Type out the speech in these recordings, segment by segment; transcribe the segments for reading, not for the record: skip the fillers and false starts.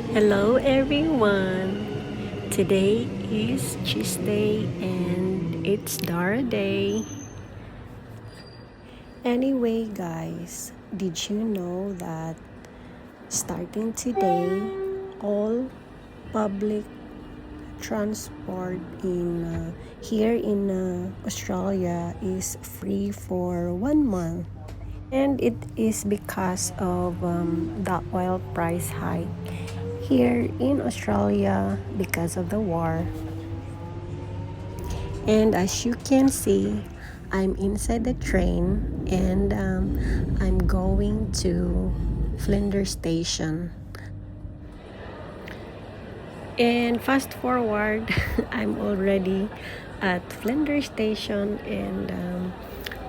Hello everyone! Today is Tuesday and it's Dara Day. Anyway guys, did you know that starting today, all public transport here in Australia is free for 1 month? And it is because of the oil price hike here in Australia because of the war. And as you can see, I'm inside the train and I'm going to Flinders Station. And fast forward, I'm already at Flinders Station and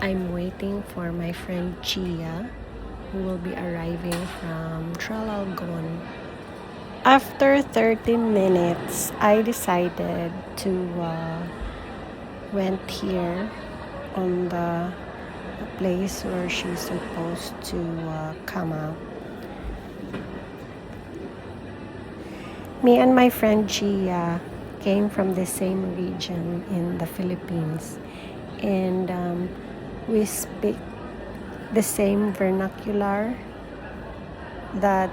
I'm waiting for my friend Chia who will be arriving from Traralgon. After 13 minutes, I decided to went here on the place where she's supposed to come out. Me and my friend Gia came from the same region in the Philippines, and we speak the same vernacular that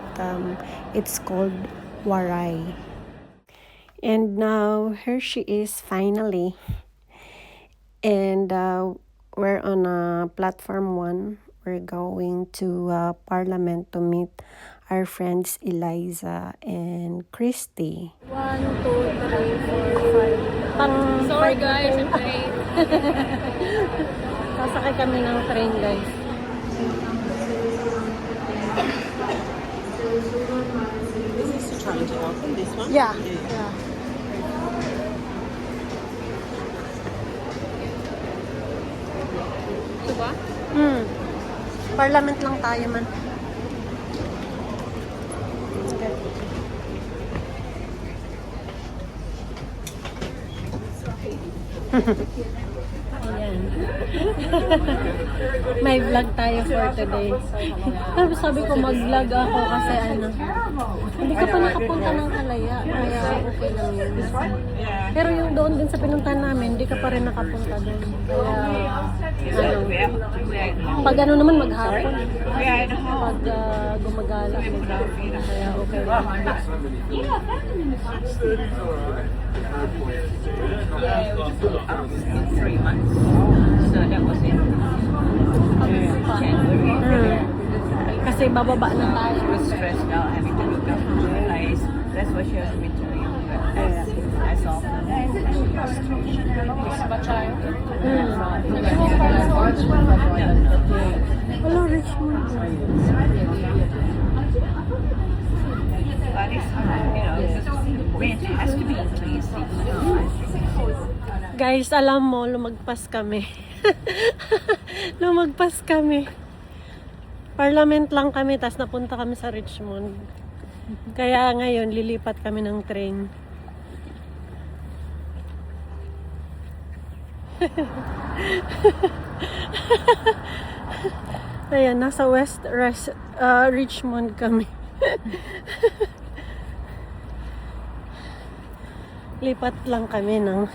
it's called Waray. And now here she is finally, and we're on platform 1. We're going to Parliament to meet our friends Eliza and Christy. 1, 2, 3, 4, 5. Sorry guys, I'm late. Sasakay kami ng train guys. This is trying to open this one? Yeah. Ito ba? Parliament lang tayo man. Okay. Ayan. May vlog tayo for today. Pero sabi ko mag-vlog ako kasi hindi ka pa nakapunta ng Kalaya. Kaya okay lang yun. Pero yung doon din sa pinuntahan namin, hindi ka pa rin nakapunta doon. Kaya, pag naman maghapon. Pag gumagala. Kaya okay lang. Yeah, it was 3 months. So that was in January. Kasi bababa na tayo. I was stressed out having to look up the place. That's what she was me telling you. I saw her. Mas ba tayo? Hello, Richmond. But it's, rent has to be increased. Guys, alam mo, lumagpas kami. Lumagpas kami. Parliament lang kami, tas napunta kami sa Richmond. Kaya ngayon, lilipat kami ng train. Ayan, nasa Richmond kami. Lipat lang kami ng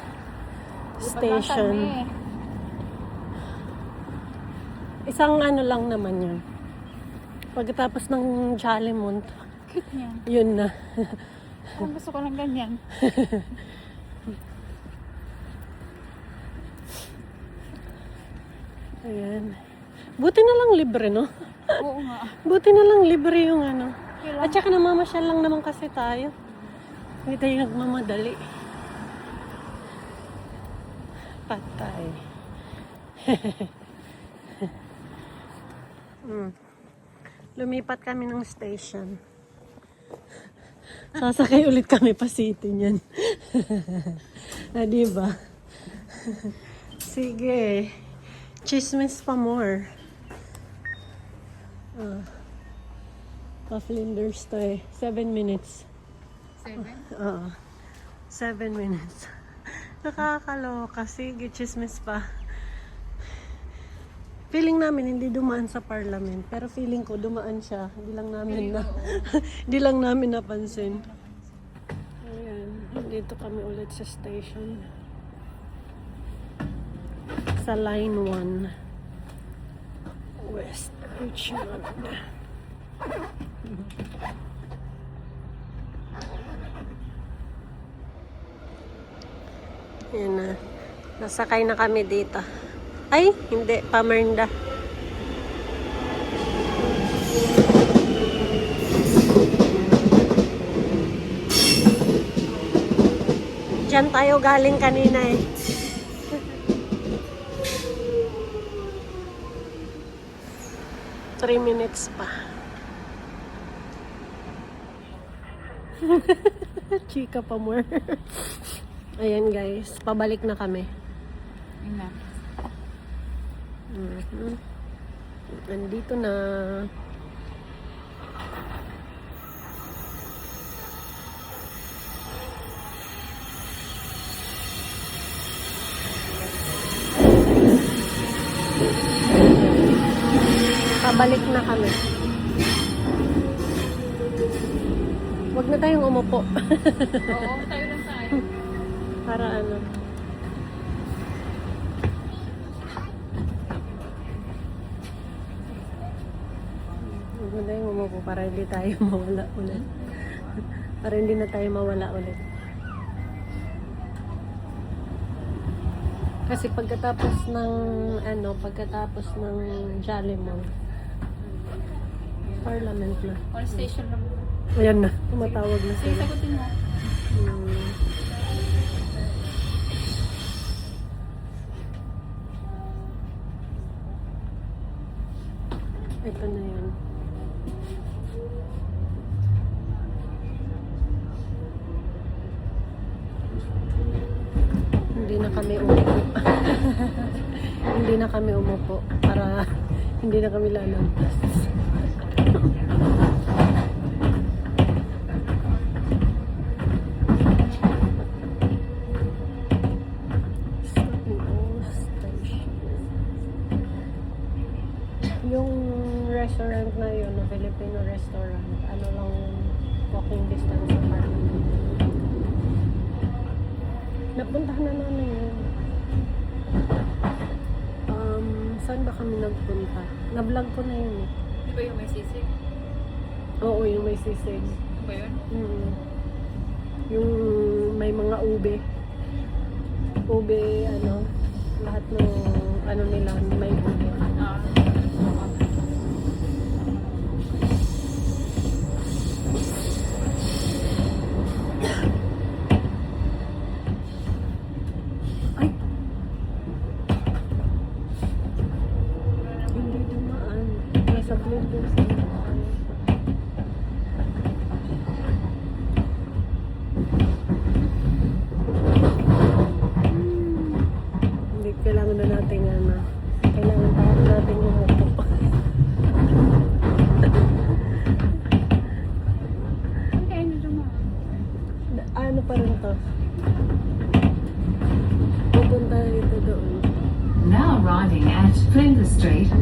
station. Isang lang naman yun. Pagkatapos ng Chalemont, Cute niya. yun na. Kung gusto ko lang ganyan. Ayan. Buti na lang libre, no? Oo nga. Buti na lang libre yung Kailan? At saka namamasyal lang naman kasi tayo. Hindi tayo nagmamadali. Patay. Lumipat kami ng station. Sasakay ulit kami pa city niyan. Diba? Sige. Chismis pa more. Pa-Flinders to 7 minutes. 7? 7 minutes. Nakakaloka. Sige, chismis pa. Feeling namin hindi dumaan sa parliament, pero feeling ko dumaan siya. Hindi lang namin na hindi lang namin napansin. Ayan, dito kami ulit sa station. Sa line 1. West Richmond. Ayan na. Nasakay na kami dito. Ay, hindi. Pamernda. Diyan tayo galing kanina eh. Three minutes pa. Chika pa more. Ayan guys, pabalik na kami. Yun na. Nandito na. Pabalik na kami. Huwag na tayong umupo. Oo, tayo lang tayo. Para ano. Huwag na tayong umupo para hindi tayo mawala ulit. Para hindi na tayo mawala ulit. Kasi pagkatapos ng Jollibee, Parliament na. All station lang. Ayan na, tumatawag na Sige, sila. sagutin mo. Ito na yun. Hindi na kami umupo. Hindi na kami umupo para hindi na kami lalampas. Yung restaurant na yun, na Filipino restaurant, ano lang walking distance sa Parliament. Napuntahan na namin yun. Saan ba kami nagpunta? Na-vlog ko na yun eh. Di ba yung may sisig? Oo, yung may sisig. Di ba yun? Yung may mga ube. Ube, lahat ng nila, may ube. Ah. Ay! Hindi dumaan. Nasa blender sa Hindi, kailangan na natin kailangan pa natin umupo. Okay, ano naman? Ano pa rin to? Pupunta ito doon. Now arriving at Flinders Street.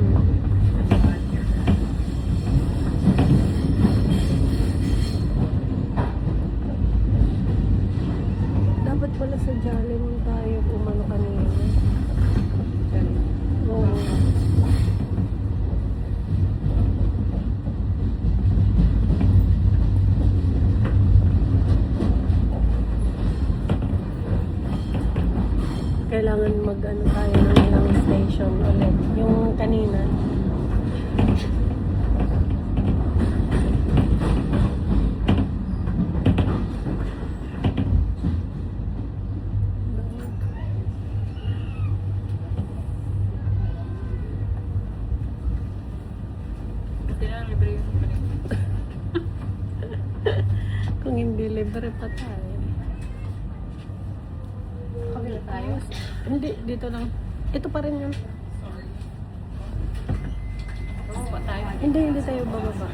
Dapat pala sa Jollibee tayo umano kanina. Oo. Kailangan tayo ng ilang station ulit. Yung kanina. Hindi na, libre yung balik. Kung hindi libre pa tayo. Kabila tayo. Hindi, dito lang. Ito pa rin yun. Baba tayo. Hindi tayo bababa.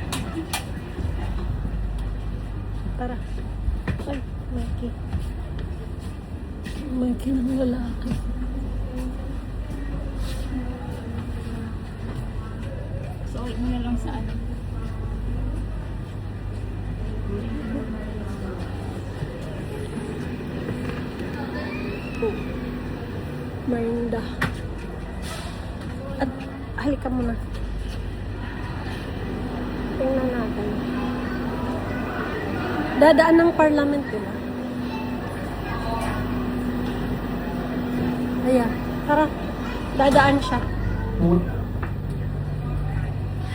Tara. Ay, Mikey. Mikey ng lalaki. Pauwi mo na lang sa ano. Marinda. At halika muna. Tingnan natin. Dadaan ng parliament, diba? Ayan. Tara. Dadaan siya.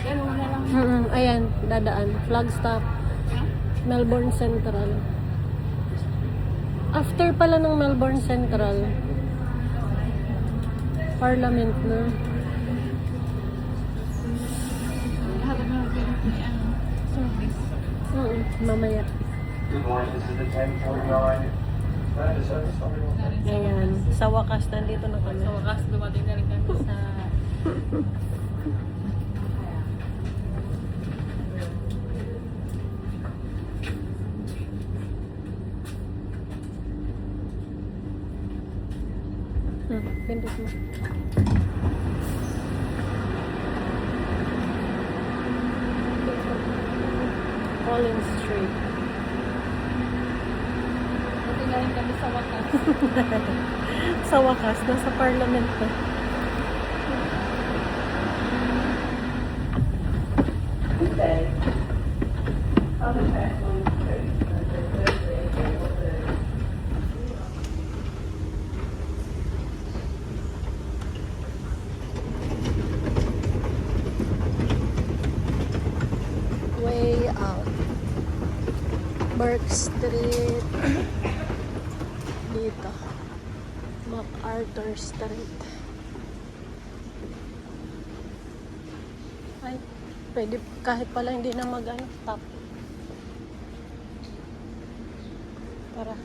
Ganun na lang. Ayan. Dadaan. Flagstaff. Melbourne Central. After pala ng Melbourne Central, Parliament na. Habang nagpinit ni ano, service. Mamaya. Good morning, this is the 1049. That is service number one. Ayan. Sa wakas, nandito na kami. Sa wakas, dumating na rin kami sa... Pindot mo. Collins Street. Dumating na rin kami sa wakas. Sa wakas, nasa Parliament na. Way out. Burke Street. Dito. MacArthur Street. Ay, pwede kahit pala hindi na mag-ano, top. Tara.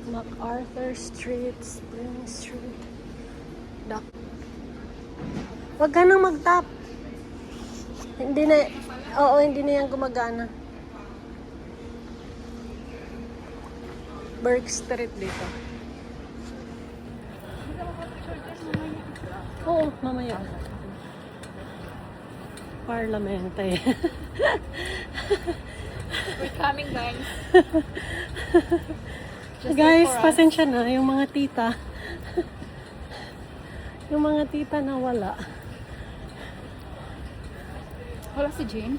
MacArthur Street, Spring Street. Dock. Huwag ka nang mag-top. Hindi na, oo, hindi na yan gumagana. Burke Street dito. Oo, mamaya. Parliament eh. We're coming, guys. Guys, pasensya na. Yung mga tita. Yung mga tita na wala. Wala si Jane.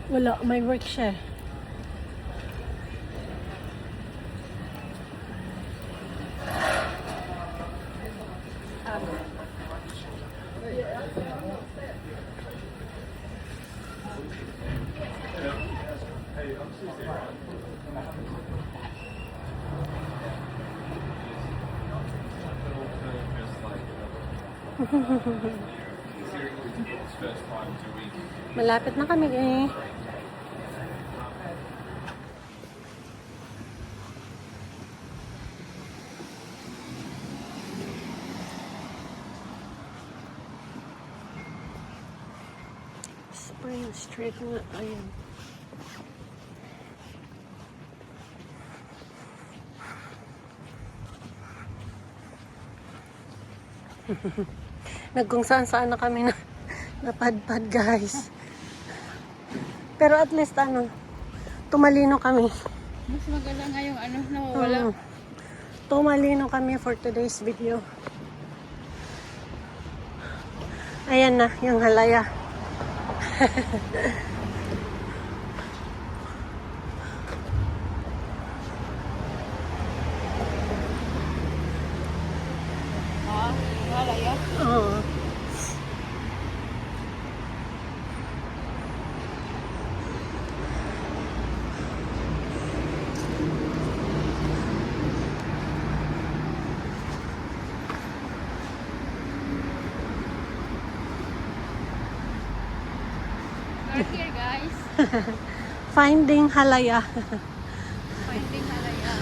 Wala, may work siya. Malapit na kami eh. Spring Street nga. Ayun. Nagkung saan-saan na kami na napadpad, guys. Pero at least ano, tumalino kami. Mas maganda nga yung ano, nawawala. Tumalino kami for today's video. Ayan na, yung halaya. Wala yan. Oo. We're here, guys. Finding halaya. Finding Halaya.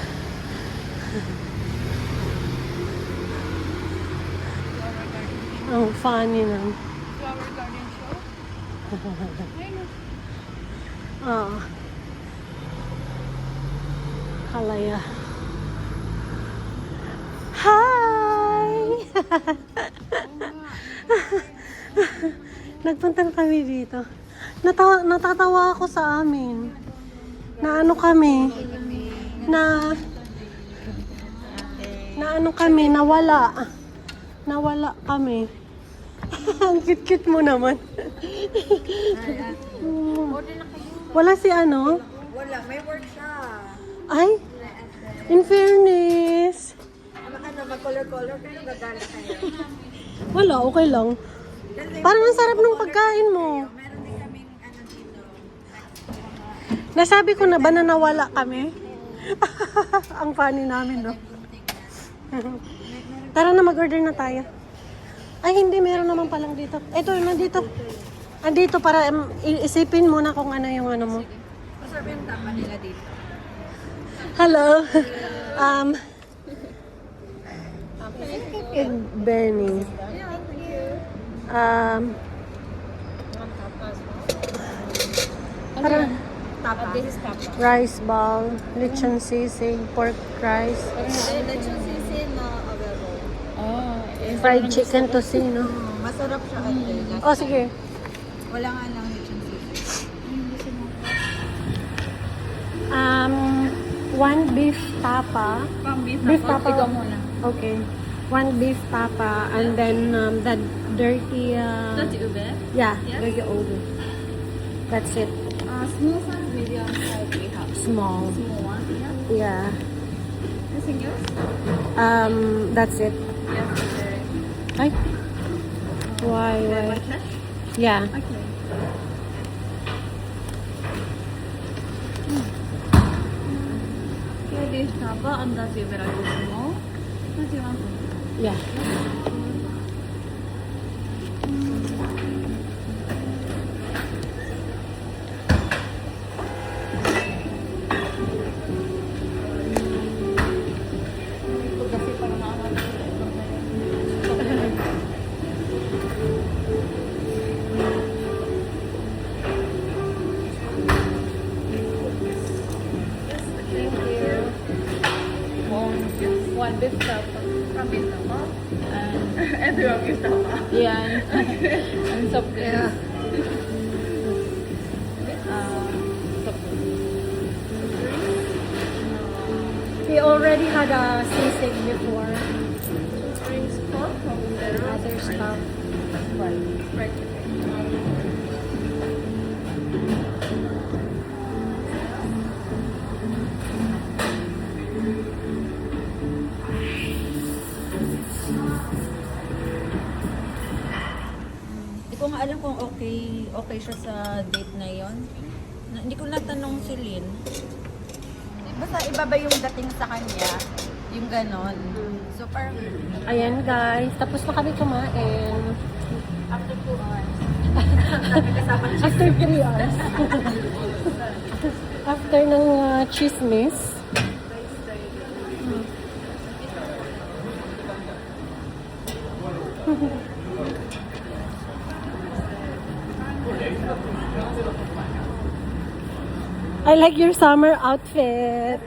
Flower garden. Ang funny na. Flower garden show. Ayun. Oo. Halaya. Hi! Oo nga. Nagpunta na kami dito. Natatawa ako sa amin. Na ano kami? Na ano kami? Nawala. Nawala kami. Ang cute-cute mo naman. Wala si ano? Wala, may work siya. Ay, in fairness. Ano, mag-color-color, pero gagala kayo. Wala, okay lang. Parang ang sarap ng pagkain mo. Meron din kaming ano dito. Nasabi ko na ba na nawala kami? Ang funny namin, no? Tara na, mag-order na tayo. Ay, hindi. Meron naman palang dito. Ito, nandito. Andito para isipin mo na kung ano yung ano mo. Masarap yung tapa nila dito. Hello. Benny. Parang This is tapa. rice ball, lechon sisig, pork rice, Lechon sisig na available. Oh, fried chicken tocino. Masarap siya ate. Oh, sige. Wala nga lang lechon sisig. One beef tapa. Pang beef Beef na. tapa. Ikaw muna. Okay. One beef tapa and then the dirty That's ube? yeah, Yes. dirty old. That's it. Small size, medium size, we have. Small. Small one, yeah. Yeah. Anything else? That's it. Yes, okay. Ay. Why? Yeah. Okay. Okay, this tapa and that's ube like small. What do you want? Yeah. Kasi parang one beef tapa. From beef tapa. And everyone beef tapa. Yeah. And soft drinks. Yeah. Soft drinks. We already had a sisig before. Drinks pork from the Other stuff. fried chicken. Hindi ko nga alam kung okay siya sa date na yon. Hindi ko natanong si Lynn. Basta iba ba yung dating sa kanya? Yung ganon. So parang Ayan guys, tapos na kami kumain. after 2 hours. After 3 hours. After ng chismis. I like your summer outfit.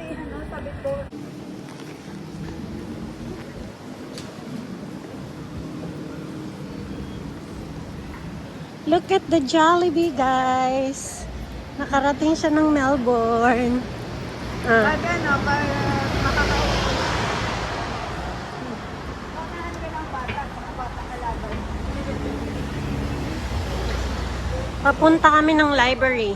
Look at the Jollibee, guys. Nakarating siya ng Melbourne. Ah. Pag ano, para makakaupo. Papunta kami ng library.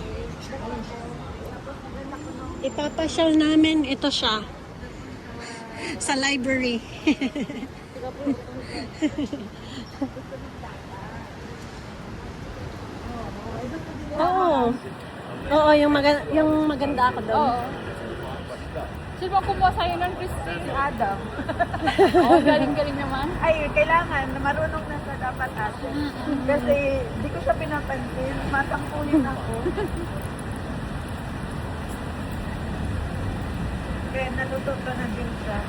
Ipapasyal namin, ito siya. Sa library. Oo. Oo, yung maganda ako doon. Oo. Sino ba kumuha sa'yo ng Christine? Si Adam. Oo, galing-galing naman. Ay, kailangan na marunong na sa dapat natin. Kasi di ko siya pinapansin. Matangkulin ako. Kaya natututo na din siya.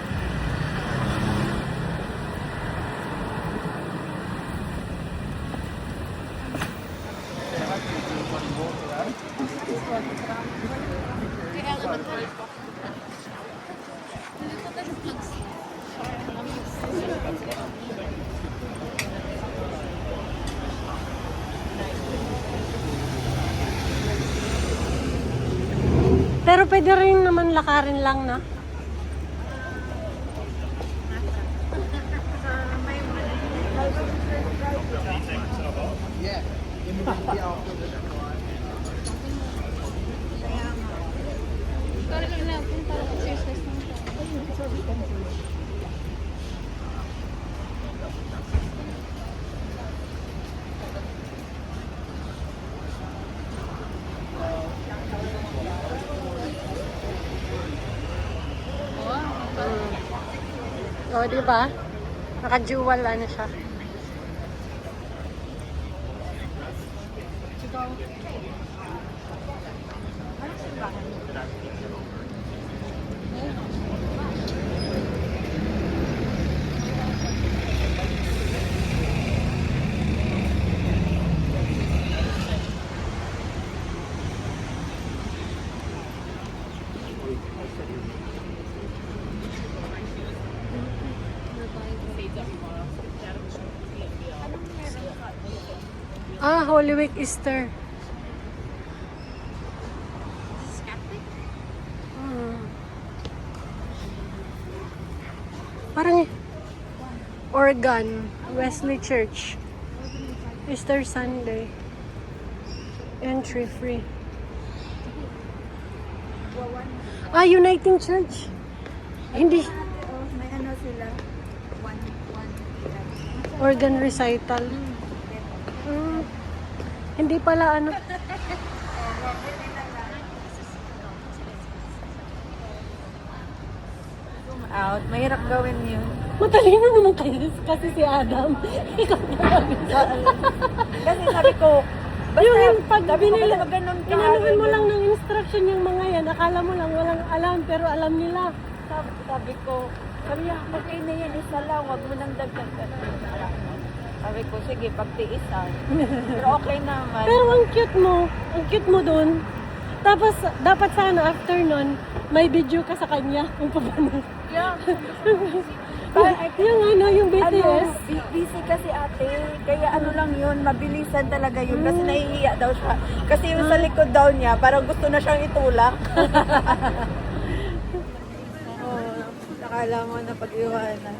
Pero pwede rin naman lakarin lang, na. O, di ba? Naka-dual ano siya. Ah, Holy Week, Easter. Parang Oregon, Wesley Church. Easter Sunday. Entry free. Ah, Uniting Church. Hindi. May ano sila. Organ recital. Hindi pala ano. Out. Mahirap gawin yun. Matalino naman kayo kasi si Adam. Ikaw na Kasi sabi ko, yung pag sabi ko, binili, basta ganun ka. inanuhan mo lang ng instruction yung mga yan. Akala mo lang walang alam, pero alam nila. Sabi ko, okay na yan, isa lang, wag mo nang dagdag. Sabi ko, sige, pagtiisan. Pero okay naman. Pero ang cute mo dun. Tapos, dapat sana after nun, may video ka sa kanya kung paano. Yeah. Yung ano, yung BTS. Busy kasi ate. Kaya ano lang yun, mabilisan talaga yun. Kasi nahihiya daw siya. Kasi yung sa likod daw niya, parang gusto na siyang itulak. Nakala mo na pag-iwanan.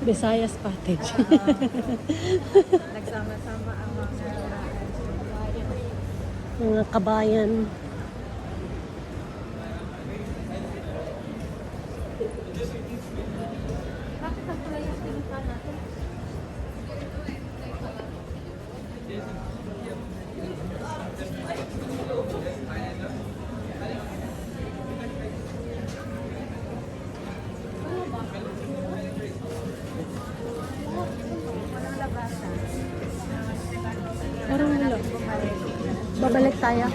Visayas Cottage. Nagsama-sama ang Mga kabayan. Parang wala. Babalik tayo.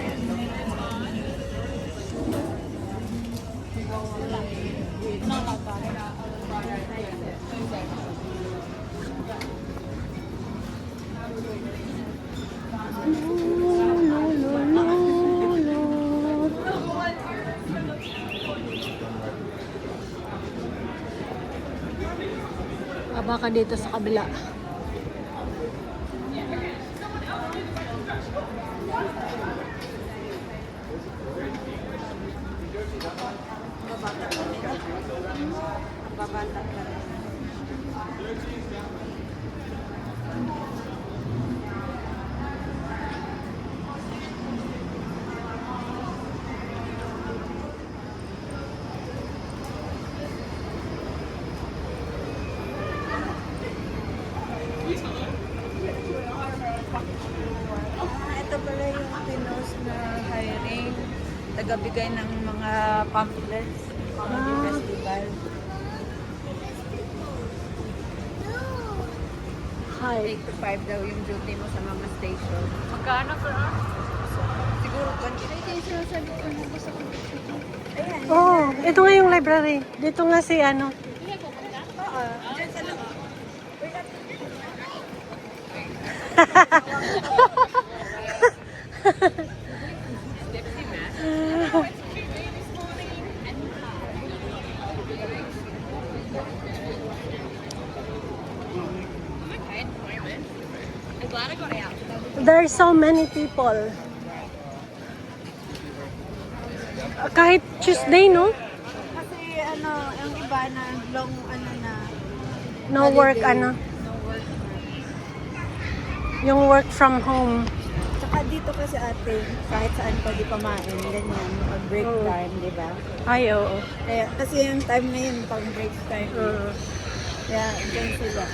Baka dito sa kabila. babata ka. Ito pala yung pinos na hiring, tagabigay ng mga pamphlets, comedy festival. Hi. 8 to 5 daw yung duty mo sa mga station. Magkano per hour? Siguro 20. Ayan. Oh, ito nga yung library. Dito nga si ano. Oo. Diyan sa loob. There are so many people. Kahit Tuesday, no? Kasi ano, yung iba na long ano na. No work, ano? No work. Yung work from home. Tsaka dito kasi ate, kahit saan pwede pamain, ganyan, pag break time, di ba? Ay, oo. Kaya, kasi yung time na yun, pang break time. Kaya, dyan sila.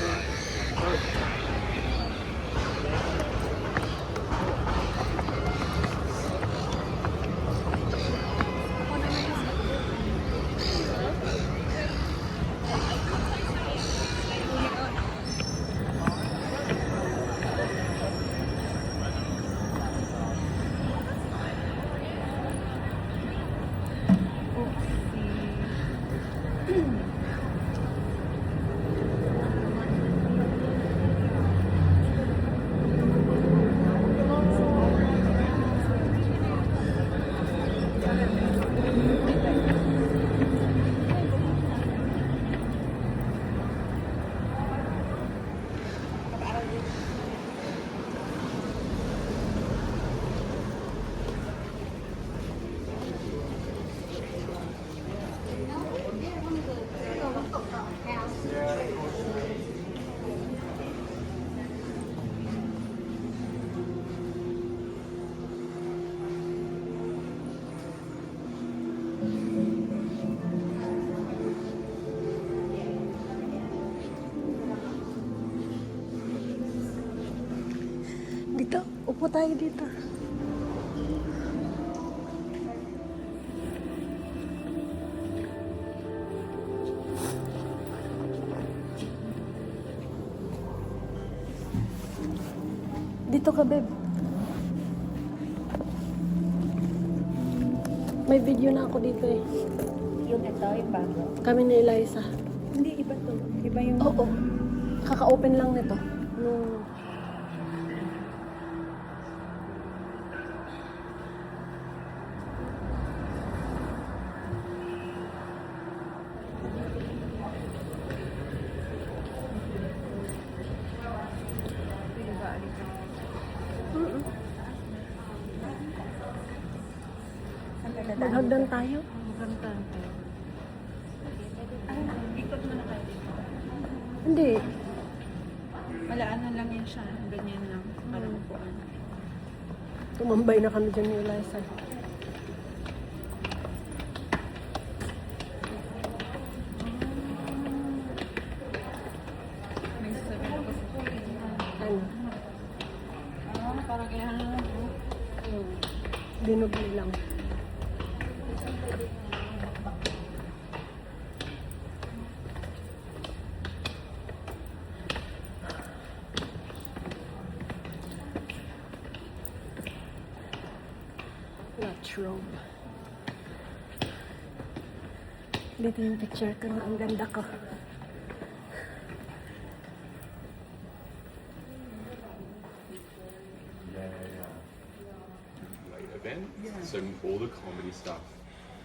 Dito, upo tayo dito. Dito ka, babe. May video na ako dito eh. Yung ito, yung bago. Kami ni Eliza. Hindi, iba to. Iba yung... Oo. Kaka-open lang nito. Nung... Maghagdan tayo. Ikot mo na kayo dito. Hindi. Malaanan lang yan siya. Ganyan lang. Parang upuan. Tumambay na kami dyan ni Eliza. May sabi ko sa Ano? parang kaya Dinugli lang. Latrobe. Dito yung picture ko. Ang ganda ko. Event. So all the comedy stuff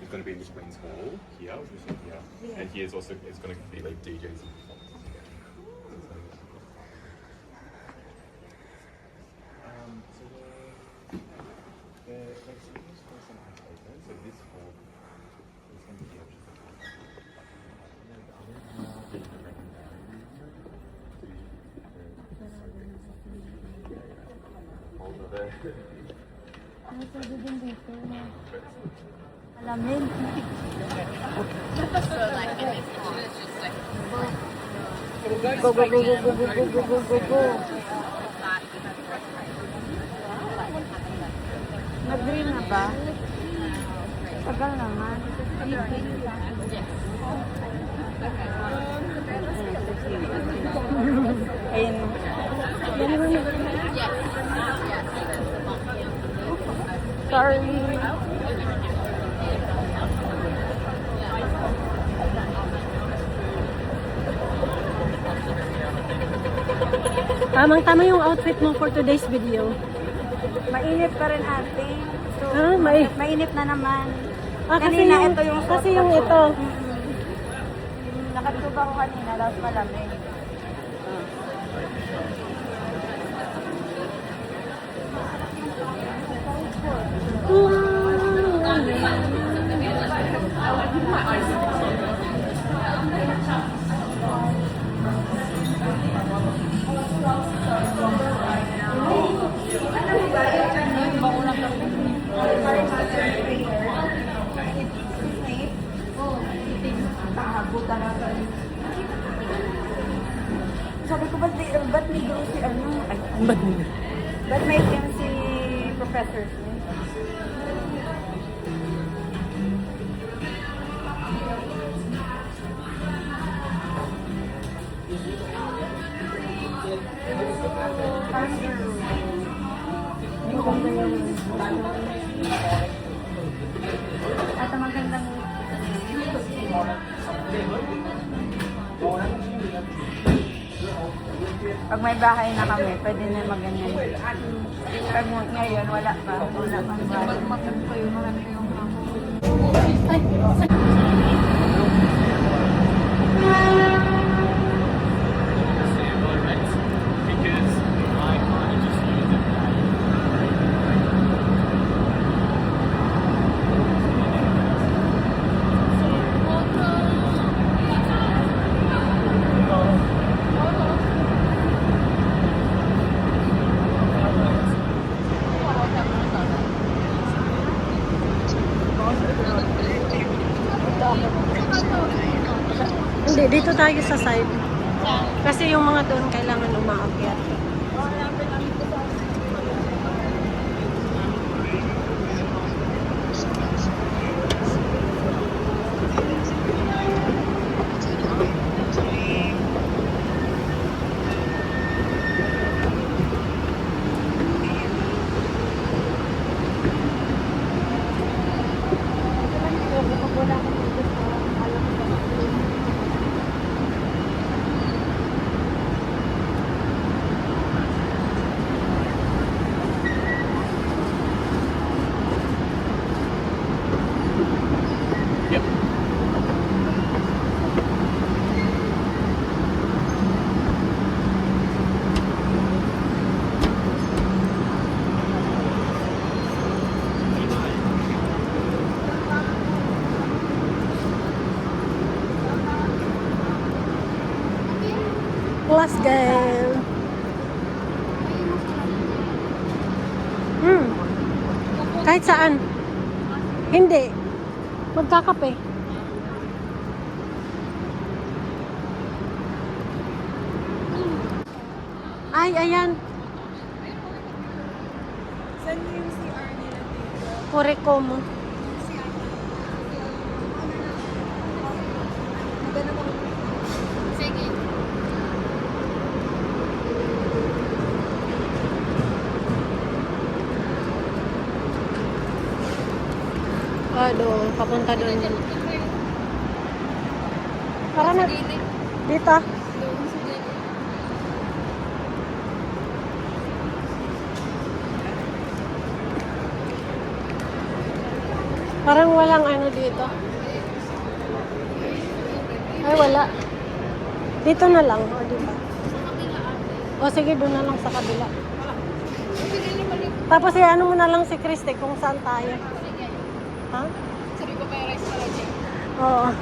is going to be in this Wings Hall here, which is here, and here's also it's going to be like DJs and performances. So the series for some open. So this hall is going to be Alamin. Go, go, go, go, go, go, go, go, go, go, go. Nag-green na ba? Tagal naman. Ayun. Sorry. Tamang-tama yung outfit mo for today's video. Mainit pa rin ate. So, mainit na naman. Kasi Kanina, yung, ito yung kasi yung ito. Nakatubak ko kanina, tapos malamig. Sabi ko, ba't may grow si ano? Ay, ba't may itim si Professor Smith? At ang magandang pag may bahay na kami, pwede na maganyan. Pag ngayon, wala pa. Wala pang bahay. Magmaganda yung marami yung Hindi, dito tayo sa side. Kasi yung mga doon kailangan umaakyat. Plus game. Kahit saan. Hindi. Magkakape. Ay, ayan. Saan yung CR nila dito? Kurekomo. Sige. Doon, papunta doon. Para na. Dito. Parang walang ano dito. Ay, wala. Dito na lang. O, diba? O, sige, doon na lang sa kabila. Tapos, ano mo na lang si Christy kung saan tayo. Ha? Sabi ko may rice pala dyan. Oo.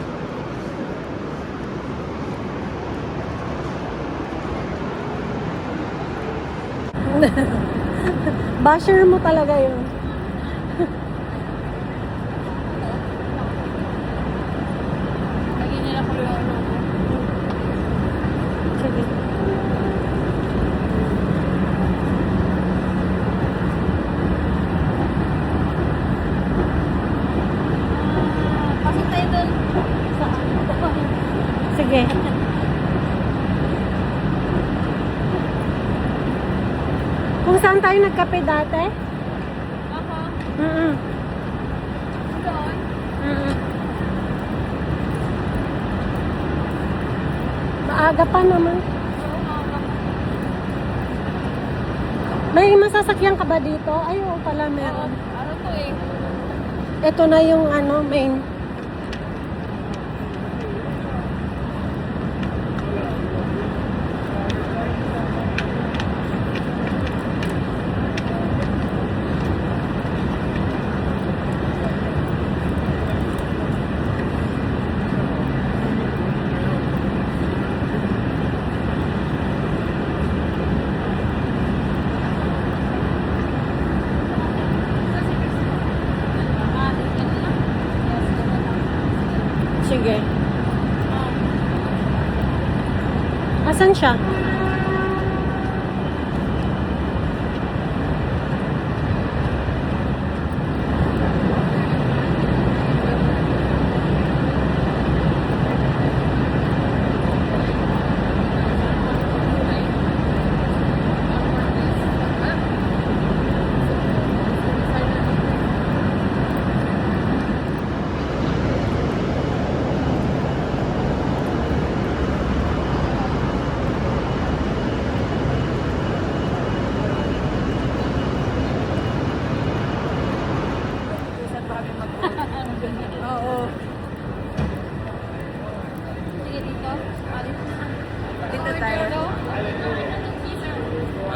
Basher mo talaga yun. Lagi nila ko yung ano. Sige. Pasok tayo doon. Sige. Kung saan tayo nagkape dati? Ako. Mm-mm. Doon. Mm-mm. Maaga pa naman. May masasakyan ka ba dito? Ay, oo pala meron. Ano to eh? Ito na yung ano, main.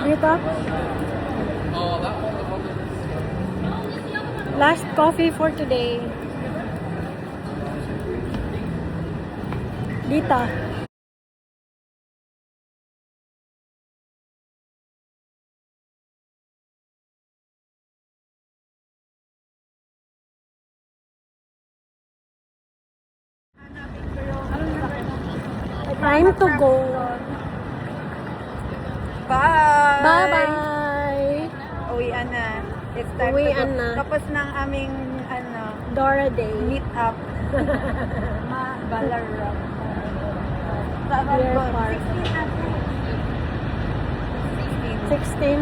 Dito. Last coffee for today. Dito. Time to go. Bye! Bye-bye. Uwian na. It's time Uwian to go. na. Tapos ng aming Dora Day. meet up. Balaram. Deer Park. 16.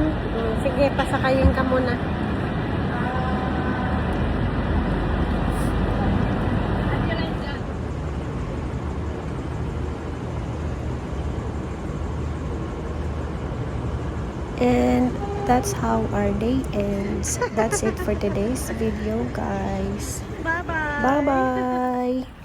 Sige, pasakayin ka muna. And that's how our day ends. That's it for today's video, guys. Bye-bye. Bye-bye.